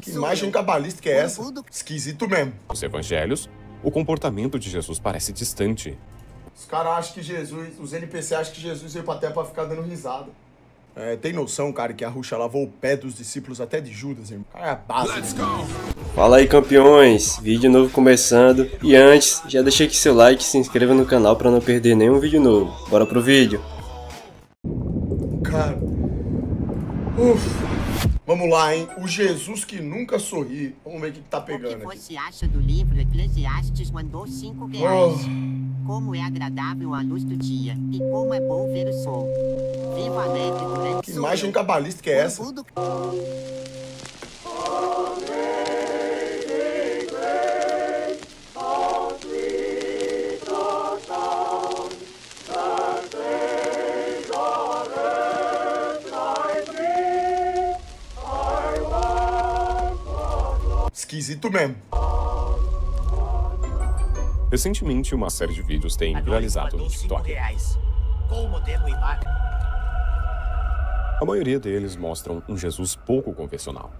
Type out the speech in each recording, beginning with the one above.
Que imagem cabalística é essa? Esquisito mesmo. Nos evangelhos, o comportamento de Jesus parece distante. Os caras acham que Jesus, os NPC acham que Jesus veio pra terra pra ficar dando risada. É, tem noção, cara, que a Ruxa lavou o pé dos discípulos até de Judas, irmão. Cara, é a base. Fala aí, campeões! Vídeo novo começando. E antes, já deixa aqui seu like e se inscreva no canal pra não perder nenhum vídeo novo. Bora pro vídeo! Cara... Vamos lá, hein? O Jesus que nunca sorri. Vamos ver o que tá pegando O que aqui. você acha do livro Eclesiastes mandou R$5. Como é agradável a luz do dia e como é bom ver o sol. Viva alegre durante Que imagem cabalística é essa? Esquisito mesmo. Recentemente, uma série de vídeos tem viralizado no TikTok. A maioria deles mostram um Jesus pouco convencional.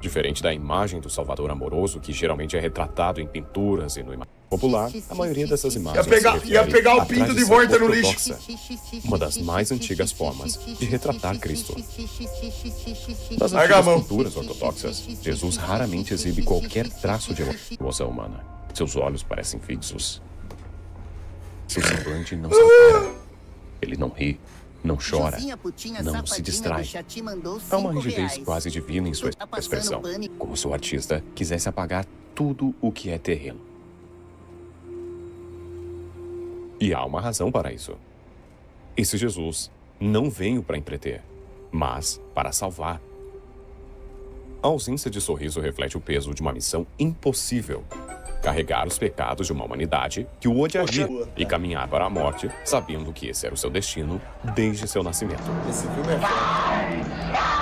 Diferente da imagem do Salvador amoroso, que geralmente é retratado em pinturas e no imaginário popular, a maioria dessas imagens Ia pegar o pinto de volta no lixo. Uma das mais antigas formas de retratar Cristo. Nas Larga a antigas mão. culturas ortodoxas, Jesus raramente exibe qualquer traço de emoção humana. Seus olhos parecem fixos. Seu semblante não se altera. Ele não ri, não chora, não se distrai. Há uma rigidez quase divina em sua expressão, como se o artista quisesse apagar tudo o que é terreno. E há uma razão para isso. Esse Jesus não veio para entreter, mas para salvar. A ausência de sorriso reflete o peso de uma missão impossível. Carregar os pecados de uma humanidade que o odiaria e caminhar para a morte, sabendo que esse era o seu destino desde seu nascimento. Esse filme é foda.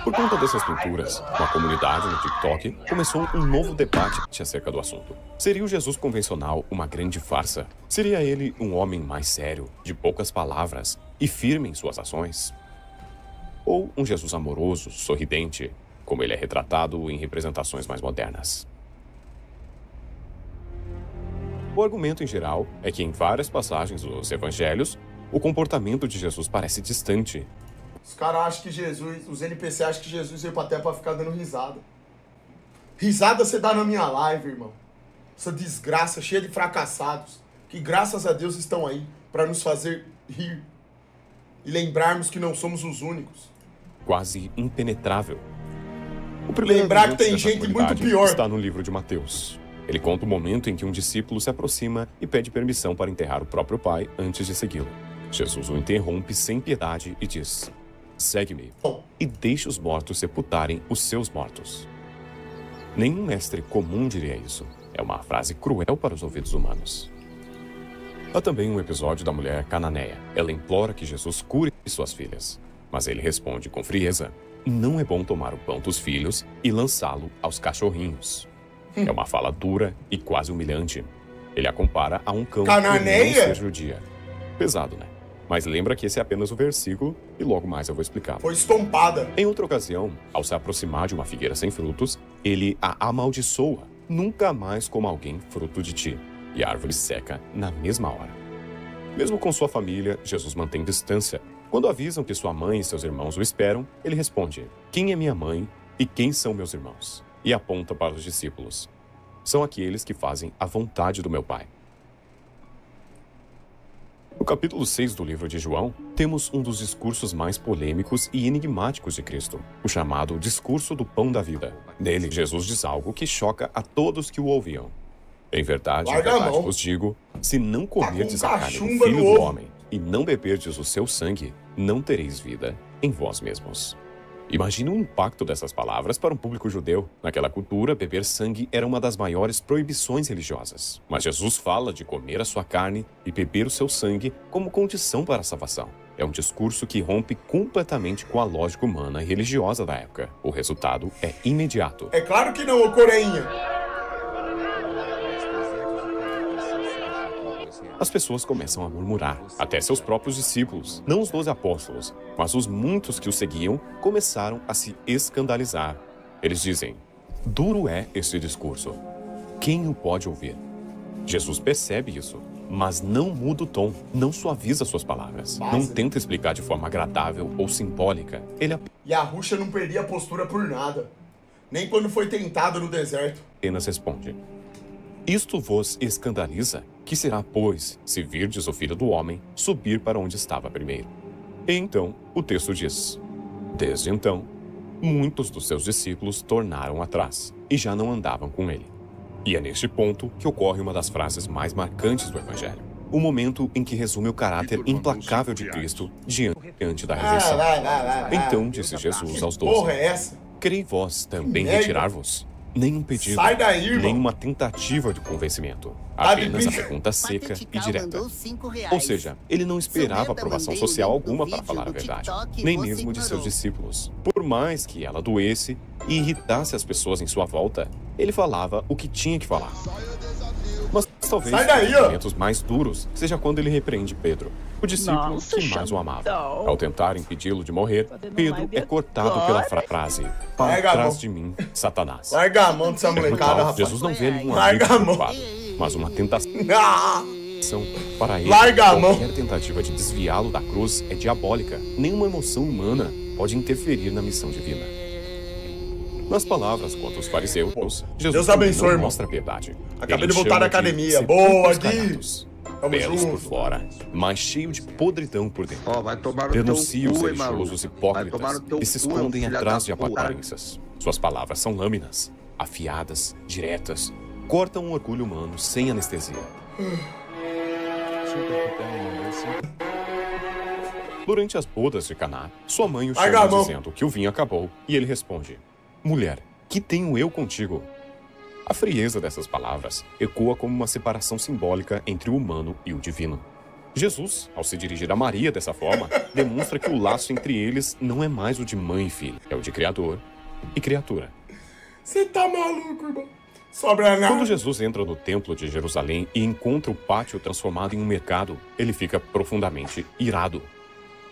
Por conta dessas pinturas, uma comunidade no TikTok começou um novo debate acerca do assunto. Seria o Jesus convencional uma grande farsa? Seria ele um homem mais sério, de poucas palavras e firme em suas ações? Ou um Jesus amoroso, sorridente, como ele é retratado em representações mais modernas? O argumento em geral é que em várias passagens dos evangelhos, o comportamento de Jesus parece distante. Os caras acham que Jesus, os NPC acham que Jesus veio pra terra pra ficar dando risada. Risada você dá na minha live, irmão. Essa desgraça cheia de fracassados, que graças a Deus estão aí pra nos fazer rir e lembrarmos que não somos os únicos. Quase impenetrável. O primeiro Lembrar que argumento tem dessa gente muito comunidade pior. está no livro de Mateus. Ele conta o momento em que um discípulo se aproxima e pede permissão para enterrar o próprio pai antes de segui-lo. Jesus o interrompe sem piedade e diz: "Segue-me e deixe os mortos sepultarem os seus mortos." Nenhum mestre comum diria isso. É uma frase cruel para os ouvidos humanos. Há também um episódio da mulher cananeia. Ela implora que Jesus cure suas filhas. Mas ele responde com frieza: "Não é bom tomar o pão dos filhos e lançá-lo aos cachorrinhos." É uma fala dura e quase humilhante. Ele a compara a um cão que não Cananeia? seja o dia. Pesado, né? Mas lembra que esse é apenas o versículo e logo mais eu vou explicar. Foi estompada. Em outra ocasião, ao se aproximar de uma figueira sem frutos, ele a amaldiçoa. "Nunca mais coma alguém fruto de ti." E a árvore seca na mesma hora. Mesmo com sua família, Jesus mantém distância. Quando avisam que sua mãe e seus irmãos o esperam, ele responde: "Quem é minha mãe e quem são meus irmãos?" E aponta para os discípulos: "São aqueles que fazem a vontade do meu Pai." No capítulo 6 do livro de João, temos um dos discursos mais polêmicos e enigmáticos de Cristo, o chamado Discurso do Pão da Vida. Nele, Jesus diz algo que choca a todos que o ouviam. Em verdade vos digo, se não comerdes a carne do Filho do Homem e não beberdes o seu sangue, não tereis vida em vós mesmos. Imagine o impacto dessas palavras para um público judeu. Naquela cultura, beber sangue era uma das maiores proibições religiosas. Mas Jesus fala de comer a sua carne e beber o seu sangue como condição para a salvação. É um discurso que rompe completamente com a lógica humana e religiosa da época. O resultado é imediato. É claro que não, ô Coreinha. as pessoas começam a murmurar, até seus próprios discípulos, não os 12 apóstolos, mas os muitos que o seguiam, começaram a se escandalizar. Eles dizem: duro é este discurso. Quem o pode ouvir? Jesus percebe isso, mas não muda o tom, não suaviza suas palavras, não tenta explicar de forma agradável ou simbólica. Ele E a Ruxa não perdia a postura por nada, nem quando foi tentado no deserto. apenas responde: isto vos escandaliza? Que será, pois, se virdes o Filho do Homem subir para onde estava primeiro? E então, o texto diz: desde então, muitos dos seus discípulos tornaram atrás e já não andavam com ele. E é neste ponto que ocorre uma das frases mais marcantes do Evangelho. O momento em que resume o caráter implacável de Cristo diante da rejeição. Então disse Jesus aos 12: porra é essa? querei vós também merda. retirar-vos? Nenhum pedido, Sai daí, irmão. nenhuma tentativa de convencimento. Tá de Apenas a brinca- pergunta seca e Patetical direta. mandou R$5. Ou seja, ele não esperava Samantha aprovação mandei o social link do alguma para vídeo falar a do verdade, TikTok e nem você mesmo de seus ignorou. discípulos. Por mais que ela doesse e irritasse as pessoas em sua volta, ele falava o que tinha que falar. Mas talvez Sai daí, um ó. dos momentos mais duros seja quando ele repreende Pedro, o discípulo Nossa, que mais o amava. Xandão. Ao tentar impedi-lo de morrer, Fazendo Pedro live é cortado agora. pela frase: para Larga a trás mão. de mim, Satanás. Larga a mão dessa É molecada, brutal. rapaz. Jesus não vê ali um Larga amigo a mão. culpado, mas uma tentação Ah! para ele. Larga a mão. Qualquer tentativa de desviá-lo da cruz é diabólica. Nenhuma emoção humana pode interferir na missão divina. Nas palavras contra os fariseus, Jesus Deus também abençoe, não irmão. mostra piedade. Acabei Ele de voltar chama da academia. sepulcros Boa, Gui. caiados, Tamo belos junto. por fora, mas cheio de podridão por dentro. Ó, vai tomar no teu Denuncia os cu, hein, maluco. religiosos Vai tomar hipócritas no teu que se cu, escondem filha atrás da de puta. aparências. Suas palavras são lâminas, afiadas, diretas, cortam o orgulho humano sem anestesia. Durante as bodas de Caná, sua mãe o Larga a chama mão. dizendo que o vinho acabou e ele responde: mulher, que tenho eu contigo? A frieza dessas palavras ecoa como uma separação simbólica entre o humano e o divino. Jesus, ao se dirigir a Maria dessa forma, demonstra que o laço entre eles não é mais o de mãe e filho, é o de criador e criatura. Você tá maluco, irmão? Sobra nada. Quando Jesus entra no templo de Jerusalém e encontra o pátio transformado em um mercado, ele fica profundamente irado.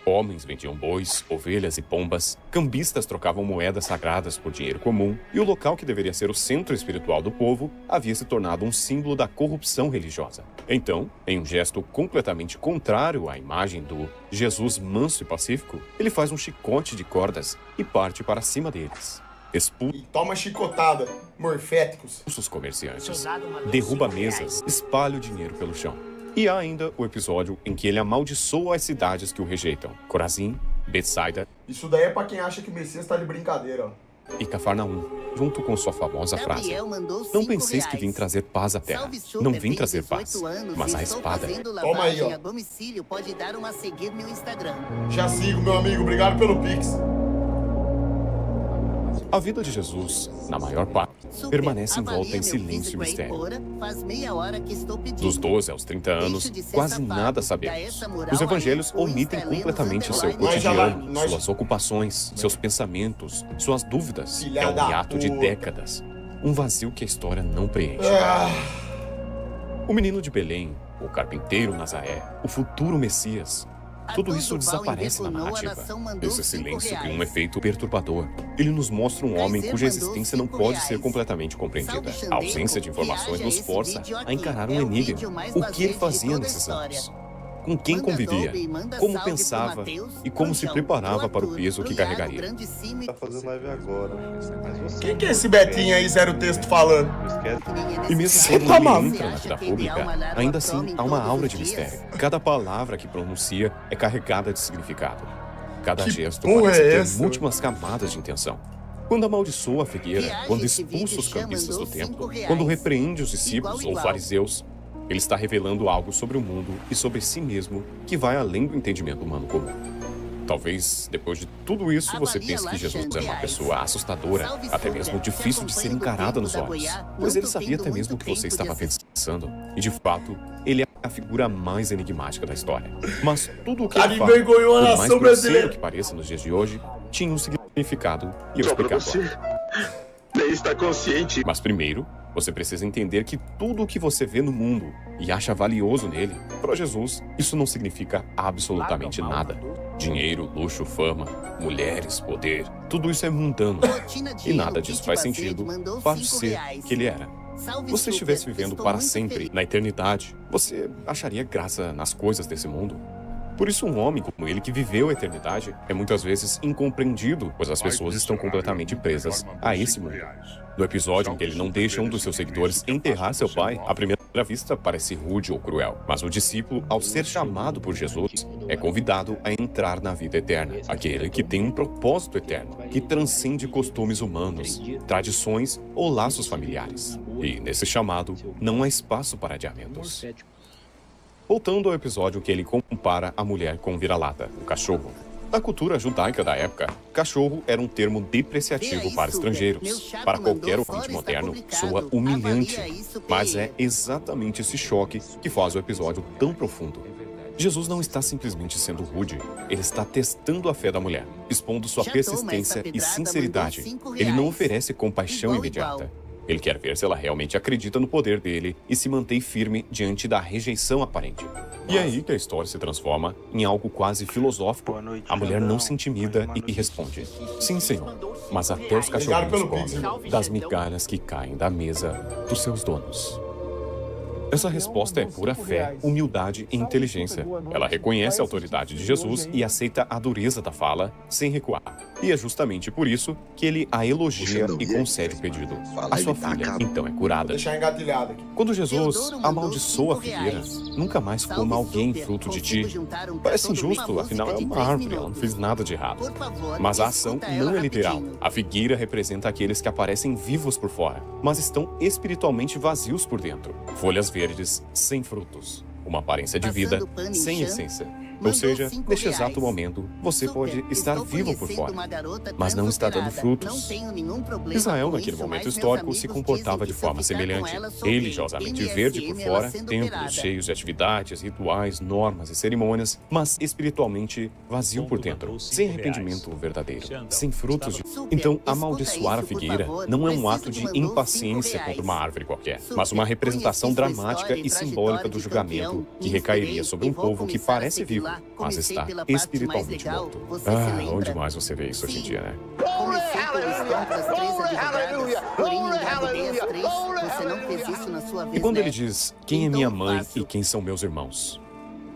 Homens vendiam bois, ovelhas e pombas, cambistas trocavam moedas sagradas por dinheiro comum, e o local que deveria ser o centro espiritual do povo havia se tornado um símbolo da corrupção religiosa. Então, em um gesto completamente contrário à imagem do Jesus manso e pacífico, ele faz um chicote de cordas e parte para cima deles. Expulsa E toma chicotada. Morféticos. os comerciantes, derruba mesas, espalha o dinheiro pelo chão. E há ainda o episódio em que ele amaldiçoa as cidades que o rejeitam: Corazim, Betsaida Isso daí é pra quem acha que Messias tá de brincadeira, ó. e Cafarnaum, junto com sua famosa frase: Gabriel mandou não R$5. penseis que vim trazer paz à terra. Salve, Super, Não vim tenho trazer 18 paz, anos mas e a estou espada. fazendo Toma aí, lavagem ó. a domicílio. Pode dar uma seguir no Instagram. Já sigo, meu amigo. Obrigado pelo Pix. A vida de Jesus, na maior parte, Super, permanece avalia envolta em meu silêncio e físico aí, mistério. porra. Faz meia hora que estou pedindo. Dos 12 aos 30 anos, Deixa de ser quase safado. nada Dá sabemos. essa moral Os evangelhos aí, o omitem Insta é completamente o seu Lendas cotidiano, Nós- suas ocupações, seus pensamentos, suas dúvidas. Filha É um da hiato de puta. décadas. Um vazio que a história não preenche. Ah, O menino de Belém, o carpinteiro Nazaré, o futuro Messias. Tudo isso desaparece na narrativa. Esse silêncio tem um efeito perturbador. Ele nos mostra um homem cuja existência não pode ser completamente compreendida. A ausência de informações nos força a encarar um enigma. O que ele fazia nesses anos? Com quem convivia? Como pensava? E como se preparava para o peso que carregaria? Tá fazendo live agora. Mas você quem que é esse Betinho aí, zero texto falando? não esquece. E mesmo Você quando tá ele maluco? entra na vida pública, ainda assim há uma aura de mistério. Cada palavra que pronuncia é carregada de significado. Cada Que gesto porra parece é ter essa? múltiplas camadas de intenção. Quando amaldiçoa a figueira, quando expulsa os cambistas do templo, quando repreende os discípulos ou fariseus, ele está revelando algo sobre o mundo e sobre si mesmo que vai além do entendimento humano comum. Talvez, depois de tudo isso, você pense que Jesus era uma pessoa assustadora, até mesmo difícil de ser encarada nos olhos. Mas ele sabia até mesmo o que você estava pensando. E, de fato, ele é a figura mais enigmática da história. Mas tudo o que Cara, ele fala, envergonhou a por mais nação grosseiro brasileira. que pareça nos dias de hoje, tinha um significado e eu Só pra explicar você. agora. Nem está consciente. Mas primeiro, Você precisa entender que tudo o que você vê no mundo e acha valioso nele, para Jesus, isso não significa absolutamente nada. Dinheiro, luxo, fama, mulheres, poder, tudo isso é mundano. E nada disso faz sentido para o ser que ele era. Se você estivesse vivendo para sempre, na eternidade, você acharia graça nas coisas desse mundo? Por isso, um homem como ele que viveu a eternidade é muitas vezes incompreendido, pois as pessoas estão completamente presas a esse mundo. No episódio em que ele não deixa um dos seus seguidores enterrar seu pai, à primeira vista parece rude ou cruel. Mas o discípulo, ao ser chamado por Jesus, é convidado a entrar na vida eterna. Aquele que tem um propósito eterno, que transcende costumes humanos, tradições ou laços familiares. E nesse chamado, não há espaço para adiamentos. Voltando ao episódio que ele compara a mulher com vira-lata, o cachorro. Na cultura judaica da época, cachorro era um termo depreciativo para estrangeiros. Para qualquer ouvinte moderno, soa humilhante. Mas é exatamente esse choque que faz o episódio tão profundo. Jesus não está simplesmente sendo rude, ele está testando a fé da mulher, expondo sua persistência e sinceridade. Ele não oferece compaixão imediata. Ele quer ver se ela realmente acredita no poder dele e se mantém firme diante da rejeição aparente. E é aí que a história se transforma em algo quase filosófico. A mulher não se intimida e responde: sim, Senhor, mas até os cachorrinhos comem das migalhas que caem da mesa dos seus donos. Essa resposta é pura fé, humildade e inteligência. Ela reconhece a autoridade de Jesus e aceita a dureza da fala sem recuar. E é justamente por isso que ele a elogia e concede o pedido. A sua filha, então, é curada. Deixar engatilhado aqui. Quando Jesus amaldiçoa a figueira, nunca mais coma alguém fruto de ti. Parece injusto, afinal é uma árvore, ela não fez nada de errado. Mas a ação não é literal. A figueira representa aqueles que aparecem vivos por fora, mas estão espiritualmente vazios por dentro. Folhas verdes sem frutos. Uma aparência de vida sem essência. Ou seja, neste exato momento, você pode estar vivo por fora, mas não está dando frutos. Israel, naquele momento histórico, se comportava de forma semelhante. Religiosamente verde por fora, templos cheios de atividades, rituais, normas e cerimônias, mas espiritualmente vazio por dentro, sem arrependimento verdadeiro, sem frutos de... Então, amaldiçoar a figueira não é um ato de impaciência contra uma árvore qualquer, mas uma representação dramática e simbólica do julgamento que recairia sobre um povo que parece vivo, mas está espiritualmente morto. Onde mais você vê isso hoje em dia, né? E quando ele diz, quem é minha mãe e quem são meus irmãos?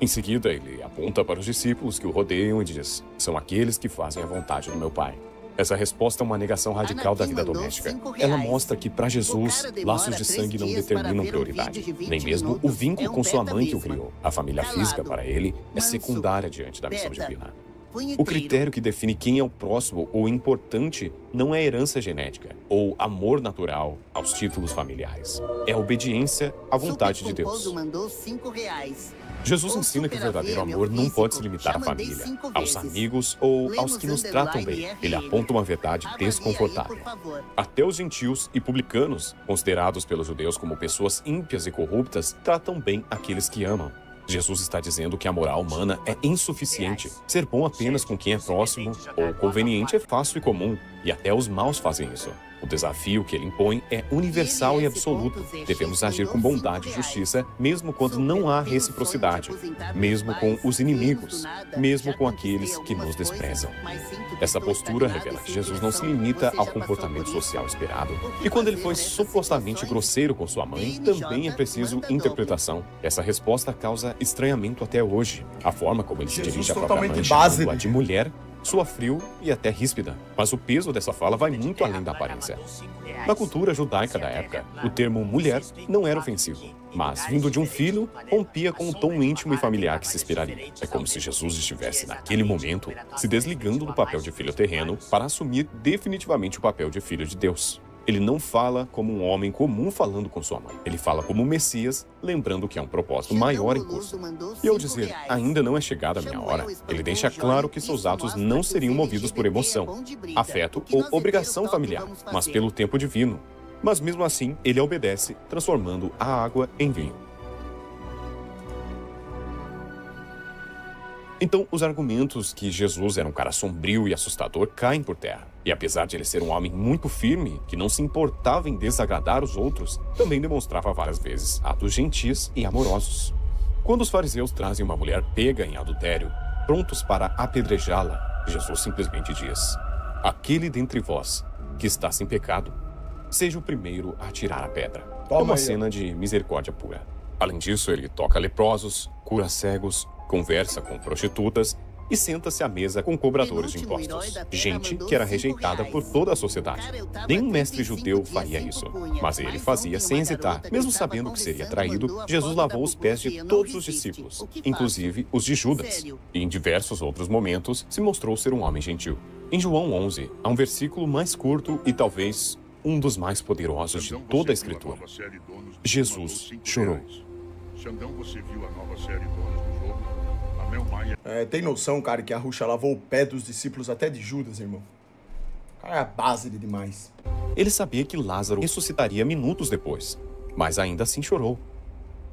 Em seguida, ele aponta para os discípulos que o rodeiam e diz, são aqueles que fazem a vontade do meu Pai. Essa resposta é uma negação radical da vida doméstica. Ela mostra que, para Jesus, laços de sangue não determinam prioridade, nem mesmo o vínculo com sua mãe que o criou. A família física, para ele, é secundária diante da missão divina. O critério que define quem é o próximo ou importante não é herança genética ou amor natural aos títulos familiares. É a obediência à vontade de Deus. Jesus ensina que o verdadeiro amor não pode se limitar à família, aos amigos ou aos que nos tratam bem. Ele aponta uma verdade desconfortável. Até os gentios e publicanos, considerados pelos judeus como pessoas ímpias e corruptas, tratam bem aqueles que amam. Jesus está dizendo que a moral humana é insuficiente. Ser bom apenas com quem é próximo ou conveniente é fácil e comum, e até os maus fazem isso. O desafio que ele impõe é universal e absoluto. Devemos agir com bondade e justiça, mesmo quando não há reciprocidade, mesmo com os inimigos, mesmo com aqueles que nos desprezam. Essa postura revela que Jesus não se limita ao comportamento social esperado. E quando ele foi supostamente grosseiro com sua mãe, também é preciso interpretação. Essa resposta causa estranhamento até hoje. A forma como ele se dirige à própria mãe, chamando-a de mulher, soa frio e até ríspida, mas o peso dessa fala vai muito além da aparência. Na cultura judaica da época, o termo mulher não era ofensivo, mas, vindo de um filho, rompia com o tom íntimo e familiar que se esperaria. É como se Jesus estivesse, naquele momento, se desligando do papel de filho terreno para assumir definitivamente o papel de filho de Deus. Ele não fala como um homem comum falando com sua mãe. Ele fala como o Messias, lembrando que é um propósito maior em curso. E ao dizer, ainda não é chegada a minha hora, ele deixa claro que seus atos não seriam movidos por emoção, afeto ou obrigação familiar, mas pelo tempo divino. Mas mesmo assim, ele obedece, transformando a água em vinho. Então, os argumentos que Jesus era um cara sombrio e assustador caem por terra. E apesar de ele ser um homem muito firme, que não se importava em desagradar os outros, também demonstrava várias vezes atos gentis e amorosos. Quando os fariseus trazem uma mulher pega em adultério, prontos para apedrejá-la, Jesus simplesmente diz: aquele dentre vós que está sem pecado, seja o primeiro a tirar a pedra. É uma cena de misericórdia pura. Além disso, ele toca leprosos, cura cegos, conversa com prostitutas e senta-se à mesa com cobradores de impostos. Gente que era rejeitada por toda a sociedade. Nenhum mestre judeu faria isso, mas ele fazia sem hesitar. Mesmo sabendo que seria traído, Jesus lavou os pés de todos os discípulos, inclusive os de Judas. E em diversos outros momentos se mostrou ser um homem gentil. Em João 11, há um versículo mais curto e talvez um dos mais poderosos de toda a Escritura. Jesus chorou. Xandão, você viu a nova série Donos do Jogo? A Mel Maia... Tem noção, cara, que a Ruxa lavou o pé dos discípulos até de Judas, irmão? Cara, é a base de demais. Ele sabia que Lázaro ressuscitaria minutos depois, mas ainda assim chorou.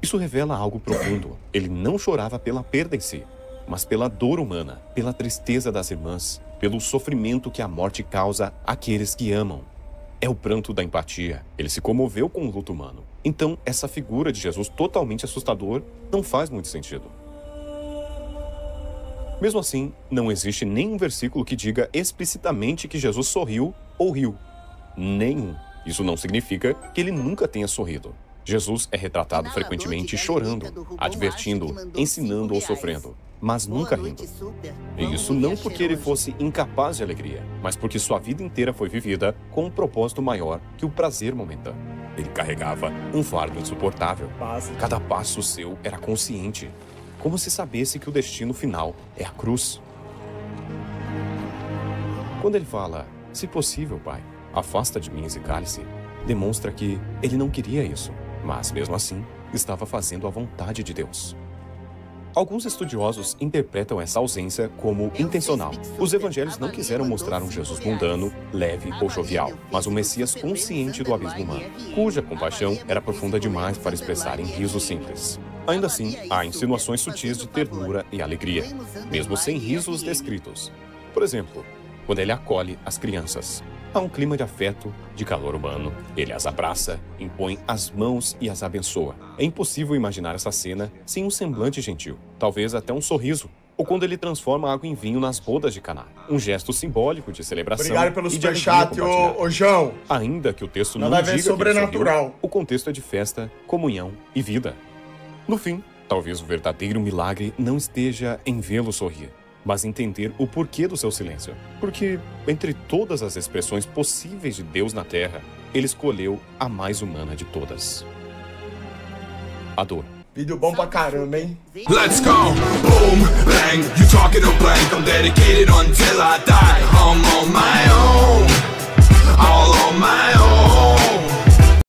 Isso revela algo profundo. Ele não chorava pela perda em si, mas pela dor humana, pela tristeza das irmãs, pelo sofrimento que a morte causa àqueles que amam. É o pranto da empatia. Ele se comoveu com o luto humano. Então, essa figura de Jesus totalmente assustador não faz muito sentido. Mesmo assim, não existe nenhum versículo que diga explicitamente que Jesus sorriu ou riu. Nenhum. Isso não significa que ele nunca tenha sorrido. Jesus é retratado frequentemente chorando, advertindo, ensinando ou sofrendo, mas nunca rindo. E isso não porque ele fosse incapaz de alegria, mas porque sua vida inteira foi vivida com um propósito maior que o prazer momentâneo. Ele carregava um fardo insuportável. Cada passo seu era consciente, como se sabesse que o destino final é a cruz. Quando ele fala, se possível, Pai, afasta de mim esse cálice, demonstra que ele não queria isso, mas mesmo assim estava fazendo a vontade de Deus. Alguns estudiosos interpretam essa ausência como intencional. Os evangelhos não quiseram mostrar um Jesus mundano, leve ou jovial, mas um Messias consciente do abismo humano, cuja compaixão era profunda demais para expressar em risos simples. Ainda assim, há insinuações sutis de ternura e alegria, mesmo sem risos descritos. Por exemplo, quando ele acolhe as crianças. Há um clima de afeto, de calor humano. Ele as abraça, impõe as mãos e as abençoa. É impossível imaginar essa cena sem um semblante gentil, talvez até um sorriso. Ou quando ele transforma água em vinho nas bodas de Caná. Um gesto simbólico de celebração. Obrigado pelo superchat, ô João. Ainda que o texto não diga que ele sobrenatural. Sorriu, o contexto é de festa, comunhão e vida. No fim, talvez o verdadeiro milagre não esteja em vê-lo sorrir, mas entender o porquê do seu silêncio. Porque, entre todas as expressões possíveis de Deus na Terra, ele escolheu a mais humana de todas. A dor. Vídeo bom pra caramba, hein? Let's go! Boom, bang, you talking to blank. I'm dedicated until I die. I'm on my own.